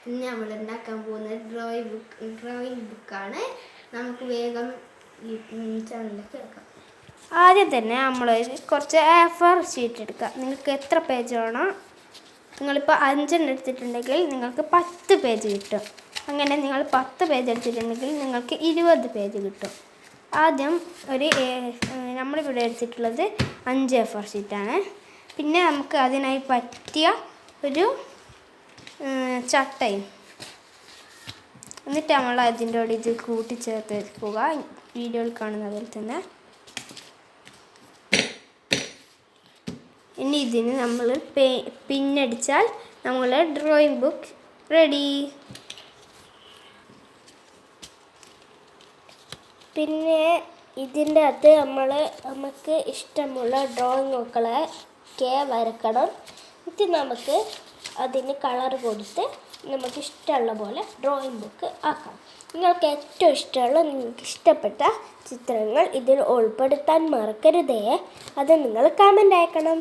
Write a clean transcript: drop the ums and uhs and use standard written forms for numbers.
ഇന്ന് നമ്മൾ ഉണ്ടാക്കാൻ പോകുന്ന ഡ്രോയിങ് ബുക്കാണ്. നമുക്ക് വേഗം ഈ ചാനലിലേക്ക് എടുക്കാം. ആദ്യം തന്നെ നമ്മൾ കുറച്ച് A4 ഷീറ്റ് എടുക്കുക. നിങ്ങൾക്ക് എത്ര പേജ് വേണോ, നിങ്ങളിപ്പോൾ 5 എടുത്തിട്ടുണ്ടെങ്കിൽ നിങ്ങൾക്ക് 10 പേജ് കിട്ടും. അങ്ങനെ നിങ്ങൾ 10 പേജ് എടുത്തിട്ടുണ്ടെങ്കിൽ നിങ്ങൾക്ക് 20 പേജ് കിട്ടും. ആദ്യം നമ്മളിവിടെ എടുത്തിട്ടുള്ളത് 5 A4 ഷീറ്റാണ്. പിന്നെ നമുക്ക് അതിനായി പറ്റിയ ഒരു ചട്ടയും, എന്നിട്ട് നമ്മൾ അതിൻ്റെ കൂടെ ഇത് കൂട്ടിച്ചേർത്ത് വെക്കുക. വീഡിയോയിൽ കാണുന്ന പോലെ തന്നെ. ഇനി ഇതിന് നമ്മൾ പിന്നടിച്ചാൽ നമ്മൾ ഡ്രോയിങ് ബുക്ക് റെഡി. പിന്നെ ഇതിൻ്റെ അകത്ത് നമുക്ക് ഇഷ്ടമുള്ള ഡ്രോയിങ്ങുകളൊക്കെ വരക്കണം. എന്നിട്ട് നമുക്ക് അതിന് കളർ കൊടുത്ത് നമുക്ക് ഇഷ്ടമുള്ള പോലെ ഡ്രോയിങ് ബുക്ക് ആക്കാം. നിങ്ങൾക്ക് ഏറ്റവും നിങ്ങൾക്ക് ഇഷ്ടപ്പെട്ട ചിത്രങ്ങൾ ഇതിൽ ഉൾപ്പെടുത്താൻ മറക്കരുതേ. അത് നിങ്ങൾ കമൻ്റ് അയക്കണം.